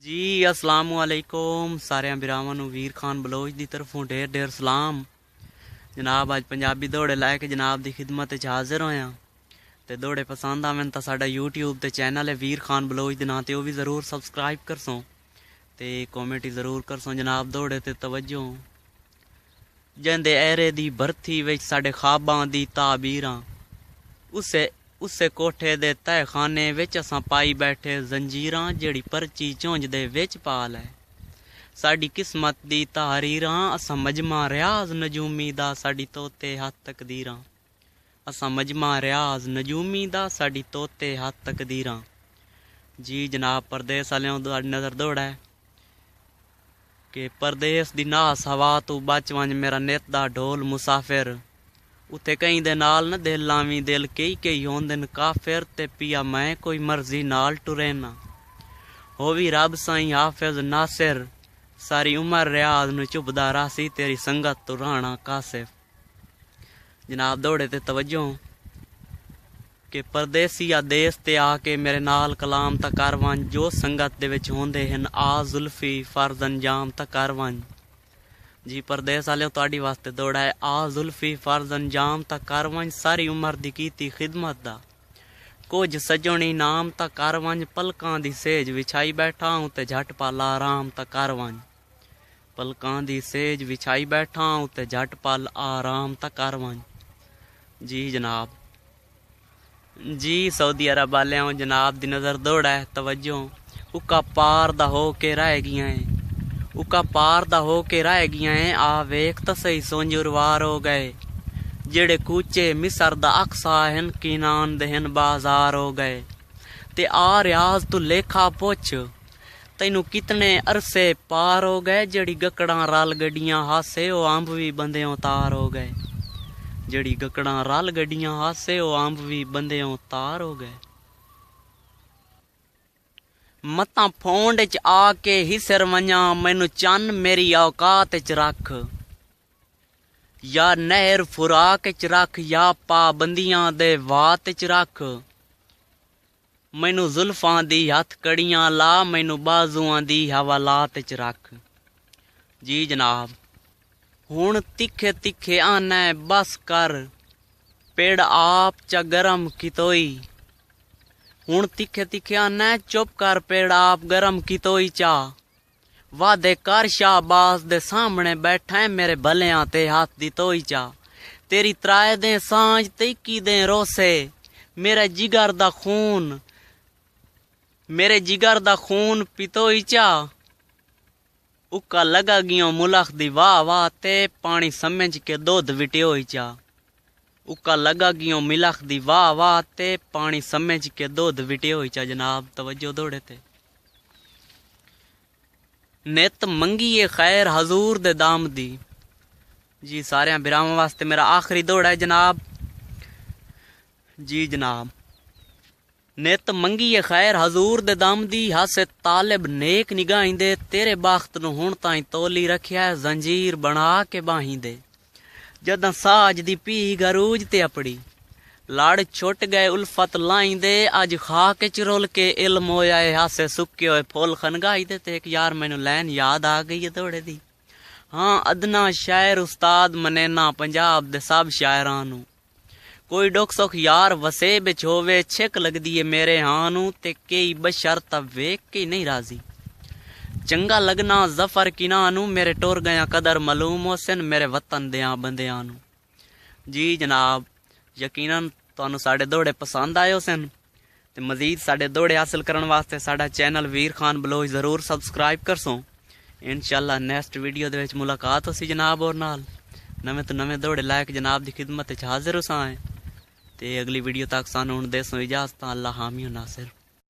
जी अस्सलामुअलैकुम सारे बिरावां नूं वीर खान बलोच दी तरफों ढेर ढेर सलाम। जनाब अज पंजाबी दौड़े लैके जनाब दी खिदमत च हाजिर होया ते दौड़े पसंद आवन तां साडा यूट्यूब ते चैनल है वीर खान बलोच दे नां ते ओह भी ज़रूर सबसक्राइब करसों ते कॉमेंट ज़रूर करसों। जनाब दौड़े ते तवज्जो जंदे ऐरे दी भरती विच साडे ख्वाबां दी ताबीरां उसे कोठे दे तह खाने विच असां पाई बैठे जंजीरां जेड़ी परची झुंझ दे विच पा लै साडी किस्मत दी तहरीरां असां मजमा रियाज नजूमी दा साडी तोते हथ तकदीरां असां मजमा रियाज नजूमी दा साडी तोते हथ तकदीरां। जी जनाब परदेस आलियां तुहाडी नज़र दौड़ा है कि परदेस दी नास हवा तू बच वंज मेरा नित दा ढोल मुसाफिर उत्थे कई दे नाल न दिल लावी दिल कई होंदे न काफिर ते पिया मैं कोई मर्जी नाल टुरे ना होवी रब साईं हाफिज नासिर सारी उमर रियाज नूं चुभदा रासी तेरी संगत तू राणा कासिफ। जनाब दौड़े ते तवज्जो कि परदेसिया देस ते आके मेरे नाल कलाम ता कर वंज जो संगत दे विच होंदे हन आ जुल्फी फर्ज अंजाम ता कर वंज। जी परदेस आले तुहाडी वास्ते दौड़ा है आ जुल्फी फर्ज अंजाम ता कर वंज सारी उमर दी कीती खिदमत दा कुछ सजोनी नाम ता कर वंज पलकां दी सेज विछाई बैठा हूं ते झट पल आराम ता कर वंज पलकां दी सेज विछाई बैठा हूं ते झट पल आराम ता कर वंज। जी जनाब जी सऊदी अरब वाले जनाब दी नज़र दौड़ा है तवज्जो उका पार दा हो के रह गया है उका पार दा हो के रह गया है आ वेख तो सही सोंजुरवार हो गए जेड़े कूचे मिसर दा अक्सा हन कीनान दहन बाजार हो गए ते आ रियाज तू लेखा पुछ तैनू कितने अरसे पार हो गए जेड़ी गकड़ां रल गड्डियां हासे ओ अंब भी बंदेओं तार हो गए जेड़ी गकड़ां रल गड्डियां हासे ओ अंब भी बंदेओं तार हो गए। मतां फोंड च आके हिसर वंजा मैनू चन्न मेरी औकात च रख या नहर फुराक च रख या पाबंदियां दे वात च रख मैनू जुल्फां दी हथ कड़ियां ला मैनू बाजुआं दी हवालात च रख। जी जनाब हुण तिखे तिखे आना बस कर पेड़ आप च गरम कितोई हुण तिखे तिखे आना चुप कर पेड़ आप गरम कितोई चा वादे कर शाहबाज दे सामने बैठा है मेरे भलेयां ते हाथ दी तोई चा तेरी त्राए दे सांझ ते की दे रोसे मेरे जिगर दा खून पितोई चा उका लगा गियों मुलख दी वाह वाह ते पानी समझ के दुध विटियोई चा उका लगा गियों मिलख दी वाह वाह ते पानी समझ के दुध विटियोई चा। जनाब तवज्जो दौड़े ते नित मंगीए खैर हजूर दे दाम दी। जी सारे बिरावां वास्ते मेरा आखिरी दौड़ा है जनाब। जी जनाब नित मंगीए खैर हजूर दे दाम दी हासे तालिब नेक निगाहीं दे तेरे बाख्त नूं हुण ताईं तोली रखिया है जंजीर बना के बाहीं दे जदां साज दी पी गरूज ते अपड़ी लाड़ छुट गए उल्फत लाई दे अज खाक च रुल के इल्म होया है हासे सुके होए फुल खनगाई दे ते एक यार मैनू लैन याद आ गई है दौड़े दी हाँ अदना शायर उस्ताद मनेना पंजाब दे सब शायरां नू कोई डुख सुख यार वसे बिच होवे छिक लगदी है मेरे हां नू ते कई बशर्त वेख के नहीं राजी चंगा लगना जफर किना नू मेरे टुर गया कदर मालूम होसन मेरे वतन दियां बंदियां नू। जी जनाब यकीनन तुहानू साडे दौड़े पसंद आए होसन ते मजीद साडे दौड़े हासिल करन वास्ते साडा चैनल वीर खान बलोच जरूर सबसक्राइब करसों। इंशाअल्लाह नेक्स्ट वीडियो दे विच मुलाकात होसी जनाब और नाल नवे तो नवे दौड़े लायक जनाब दी खिदमत च हाजिर होसां ते अगली वीडियो तक सानू हुण देसों इजाजत अल्लाह हामी नासिर।